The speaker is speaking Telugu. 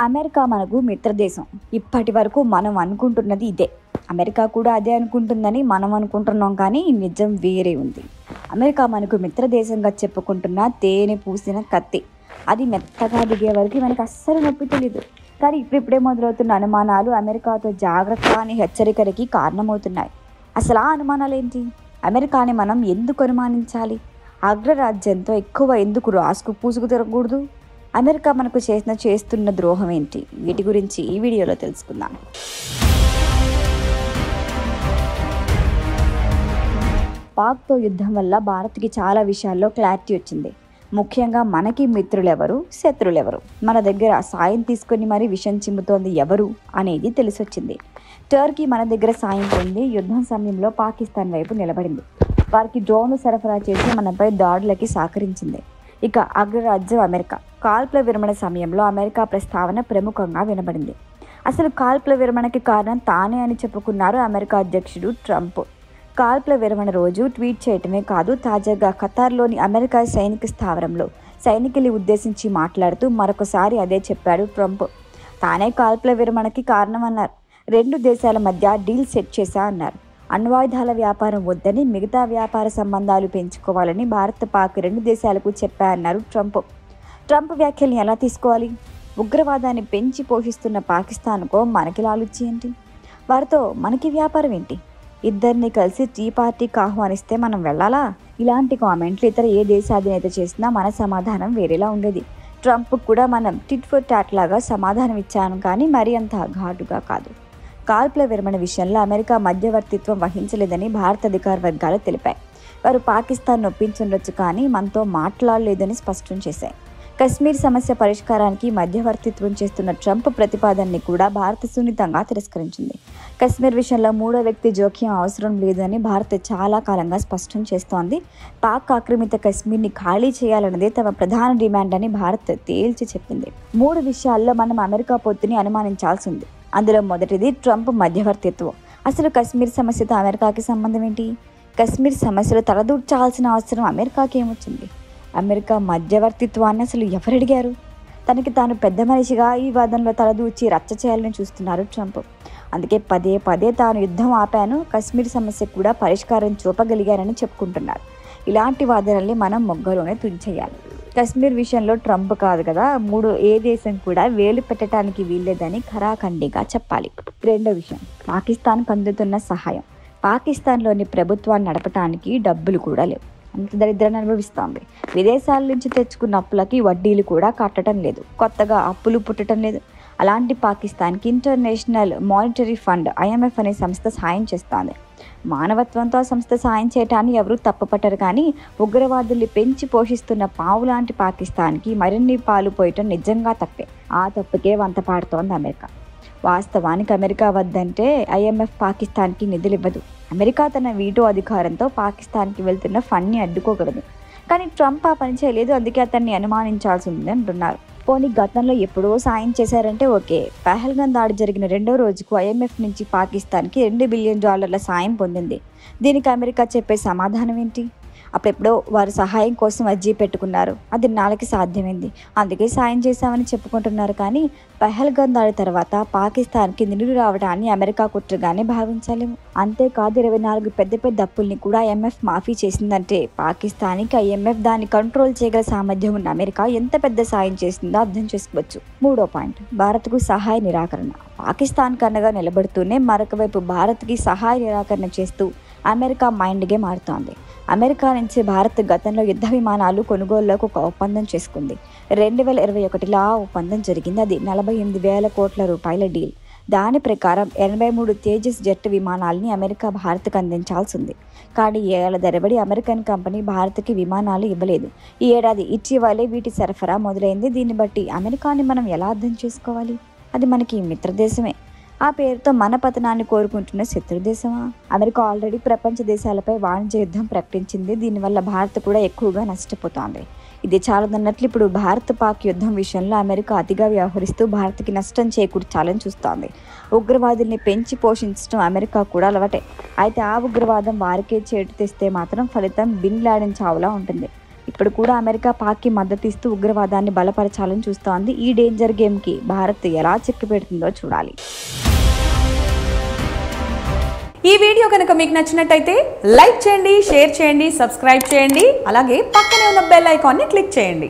అమెరికా మనకు మిత్రదేశం. ఇప్పటి వరకు మనం అనుకుంటున్నది ఇదే. అమెరికా కూడా అదే అనుకుంటుందని మనం అనుకుంటున్నాం, కానీ నిజం వేరే ఉంది. అమెరికా మనకు మిత్రదేశంగా చెప్పుకుంటున్న తేనె పూసిన కత్తి. అది మెత్తగా దిగే వరకు మనకు అస్సలు నొప్పి తెలీదు. కానీ ఇప్పుడిప్పుడే మొదలవుతున్న అనుమానాలు అమెరికాతో జాగ్రత్త అని హెచ్చరికలకి కారణమవుతున్నాయి. అసలు ఆ అనుమానాలు ఏంటి? అమెరికాని మనం ఎందుకు అనుమానించాలి? అగ్రరాజ్యంతో ఎక్కువ ఎందుకు రాసుకు పూసుకు తిరగకూడదు? అమెరికా మనకు చేస్తున్న ద్రోహం ఏంటి? వీటి గురించి ఈ వీడియోలో తెలుసుకుందాం. పాక్తో యుద్ధం వల్ల భారత్కి చాలా విషయాల్లో క్లారిటీ వచ్చింది. ముఖ్యంగా మనకి మిత్రులెవరు, శత్రులెవరు, మన దగ్గర సాయం తీసుకొని మరీ విషం చిమ్ముతోంది ఎవరు అనేది తెలిసొచ్చింది. టర్కీ మన దగ్గర సాయం పొంది యుద్ధం సమయంలో పాకిస్తాన్ వైపు నిలబడింది. వారికి డ్రోన్లు సరఫరా చేసి మనపై దాడులకి సహకరించింది. ఇక అగ్రరాజ్యం అమెరికా. కాల్పుల విరమణ సమయంలో అమెరికా ప్రస్తావన ప్రముఖంగా వినబడింది. అసలు కాల్పుల విరమణకి కారణం తానే అని చెప్పుకున్నారు అమెరికా అధ్యక్షుడు ట్రంప్. కాల్పుల విరమణ రోజు ట్వీట్ చేయటమే కాదు, తాజాగా ఖతార్లోని అమెరికా సైనిక స్థావరంలో సైనికుల్ని ఉద్దేశించి మాట్లాడుతూ మరొకసారి అదే చెప్పాడు ట్రంప్. తానే కాల్పుల విరమణకి కారణమన్నారు. 2 దేశాల మధ్య డీల్ సెట్ చేశా అన్నారు. అణ్వాయుధాల వ్యాపారం వద్దని, మిగతా వ్యాపార సంబంధాలు పెంచుకోవాలని భారత్, పాక్ 2 దేశాలకు చెప్పా అన్నారు ట్రంప్. ట్రంప్ వ్యాఖ్యల్ని ఎలా తీసుకోవాలి? ఉగ్రవాదాన్ని పెంచి పోషిస్తున్న పాకిస్తాన్కో మనకి లాలుచి ఏంటి? వారితో మనకి వ్యాపారం ఏంటి? ఇద్దరిని కలిసి టీ పార్టీకి ఆహ్వానిస్తే మనం వెళ్ళాలా? ఇలాంటి కామెంట్లు ఇతర ఏ దేశాధినేత చేసినా మన సమాధానం వేరేలా ఉండేది. ట్రంప్ కూడా మనం టిట్ ఫర్ టాట్ లాగా సమాధానం ఇచ్చాను, కానీ మరీ అంత ఘాటుగా కాదు. కాల్పుల విరమణ విషయంలో అమెరికా మధ్యవర్తిత్వం వహించలేదని భారత అధికార వర్గాలు తెలిపాయి. వారు పాకిస్తాన్ నొప్పించుండొచ్చు, కానీ మనతో మాట్లాడలేదని స్పష్టం చేశాయి. కశ్మీర్ సమస్య పరిష్కారానికి మధ్యవర్తిత్వం చేస్తున్న ట్రంప్ ప్రతిపాదనని కూడా భారత్ సున్నితంగా తిరస్కరించింది. కశ్మీర్ విషయంలో 3వ వ్యక్తి జోక్యం అవసరం లేదని భారత్ చాలా కాలంగా స్పష్టం చేస్తోంది. పాక్ ఆక్రమిత కశ్మీర్ని ఖాళీ చేయాలన్నదే తమ ప్రధాన డిమాండ్ అని భారత్ తేల్చి చెప్పింది. 3 విషయాల్లో మనం అమెరికా పొత్తుని అనుమానించాల్సి ఉంది. అందులో మొదటిది ట్రంప్ మధ్యవర్తిత్వం. అసలు కశ్మీర్ సమస్యతో అమెరికాకి సంబంధం ఏంటి? కశ్మీర్ సమస్యలో తలదూర్చాల్సిన అవసరం అమెరికాకి ఏమొచ్చింది? అమెరికా మధ్యవర్తిత్వాన్ని అసలు ఎవరడిగారు? తనకి తాను పెద్ద మనిషిగా ఈ వాదంలో తలదూర్చి రచ్చ చేయాలని చూస్తున్నారు ట్రంప్. అందుకే పదే పదే తాను యుద్ధం ఆపాను, కశ్మీర్ సమస్య కూడా పరిష్కారం చూపగలిగానని చెప్పుకుంటున్నారు. ఇలాంటి వాదనల్ని మనం మొగ్గలోనే తుంచేయాలి. కశ్మీర్ విషయంలో ట్రంప్ కాదు కదా, ఏ దేశం కూడా వేలు పెట్టడానికి వీల్లేదని ఖరాఖండిగా చెప్పాలి. 2వ విషయం, పాకిస్తాన్కు అందుతున్న సహాయం. పాకిస్తాన్లోని ప్రభుత్వాన్ని నడపడానికి డబ్బులు కూడా లేవు. అంత దరిద్రాన్ని అనుభవిస్తోంది. విదేశాల నుంచి తెచ్చుకున్న అప్పులకి వడ్డీలు కూడా కట్టడం లేదు, కొత్తగా అప్పులు పుట్టడం లేదు. అలాంటి పాకిస్తాన్కి ఇంటర్నేషనల్ మానిటరీ ఫండ్ IMF అనే సంస్థ సాయం చేస్తోంది. మానవత్వంతో ఆ సంస్థ సాయం చేయటాన్ని ఎవరూ తప్పుపట్టరు, కానీ ఉగ్రవాదుల్ని పెంచి పోషిస్తున్న పావు లాంటి పాకిస్తాన్కి మరిన్ని పాలు పోయటం నిజంగా తప్పే. ఆ తప్పుకే వంత పాడుతోంది అమెరికా. వాస్తవానికి అమెరికా వద్దంటే IMF పాకిస్తాన్కి నిధులు ఇవ్వదు. అమెరికా తన వీటో అధికారంతో పాకిస్తాన్కి వెళ్తున్న ఫండ్ని అడ్డుకోగలదు. కానీ ట్రంప్ ఆ పని చేయలేదు, అందుకే అతన్ని అనుమానించాల్సి ఉంది అంటున్నారు. పోనీ గతంలో ఎప్పుడో సాయం చేశారంటే ఓకే. పహల్గాం దాడి జరిగిన 2వ రోజుకు IMF నుంచి పాకిస్తాన్కి $2 బిలియన్ సాయం పొందింది. దీనికి అమెరికా చెప్పే సమాధానం ఏంటి? అప్పుడెప్పుడో వారు సహాయం కోసం అర్జీ పెట్టుకున్నారు, అది నాళ్ళకి సాధ్యమైంది, అందుకే సాయం చేశామని చెప్పుకుంటున్నారు. కానీ పహల్గాం దాడి తర్వాత పాకిస్తాన్కి నిధులు రావడాన్ని అమెరికా కుట్రగానే భావించాలేము. అంతేకాదు 24 పెద్ద అప్పుల్ని కూడా IMF మాఫీ చేసిందంటే పాకిస్తాన్కి IMF దాన్ని కంట్రోల్ చేయగల సామర్థ్యం ఉన్న అమెరికా ఎంత పెద్ద సాయం చేసిందో అర్థం చేసుకోవచ్చు. 3వ పాయింట్, భారత్కు సహాయ నిరాకరణ. పాకిస్తాన్ కన్నగా నిలబడుతూనే మరొక వైపు భారత్కి సహాయ నిరాకరణ చేస్తూ అమెరికా మైండ్ గేమ్ ఆడుతోంది. అమెరికా నుంచి భారత్ గతంలో యుద్ధ విమానాలు కొనుగోలులోకి ఒక ఒప్పందం చేసుకుంది. 2021లో ఆ ఒప్పందం జరిగింది. అది 48,000 కోట్ల రూపాయల డీల్. దాని ప్రకారం 83 తేజస్ జెట్ విమానాలని అమెరికా భారత్కు అందించాల్సి ఉంది. కానీ ఏళ్ల తరబడి అమెరికన్ కంపెనీ భారత్కి విమానాలు ఇవ్వలేదు. ఈ ఏడాది ఇటీవలే వీటి సరఫరా మొదలైంది. దీన్ని బట్టి అమెరికాని మనం ఎలా అర్థం చేసుకోవాలి? అది మనకి మిత్రదేశమే, ఆ పేరుతో మన పతనాన్ని కోరుకుంటున్న శత్రుదేశమా? అమెరికా ఆల్రెడీ ప్రపంచ దేశాలపై వాణిజ్య యుద్ధం ప్రకటించింది. దీనివల్ల భారత్ కూడా ఎక్కువగా నష్టపోతోంది. ఇది చాలదన్నట్లు ఇప్పుడు భారత్ పాక్ యుద్ధం విషయంలో అమెరికా అతిగా వ్యవహరిస్తూ భారత్కి నష్టం చేకూర్చాలని చూస్తోంది. ఉగ్రవాదుల్ని పెంచి పోషించడం అమెరికా కూడా అలవాటే. అయితే ఆ ఉగ్రవాదం వారికే చేటు తెస్తే మాత్రం ఫలితం బిన్ లాడెన్ చావులా ఉంటుంది. ఇప్పుడు కూడా అమెరికా పాక్కి మద్దతిస్తూ ఉగ్రవాదాన్ని బలపరచాలని చూస్తోంది. ఈ డేంజర్ గేమ్కి భారత్ ఎలా చెక్ పెడుతుందో చూడాలి. ఈ వీడియో కనుక మీకు నచ్చినట్టయితే లైక్ చేయండి, షేర్ చేయండి, సబ్స్క్రైబ్ చేయండి. అలాగే పక్కనే ఉన్న బెల్ ఐకాన్ని క్లిక్ చేయండి.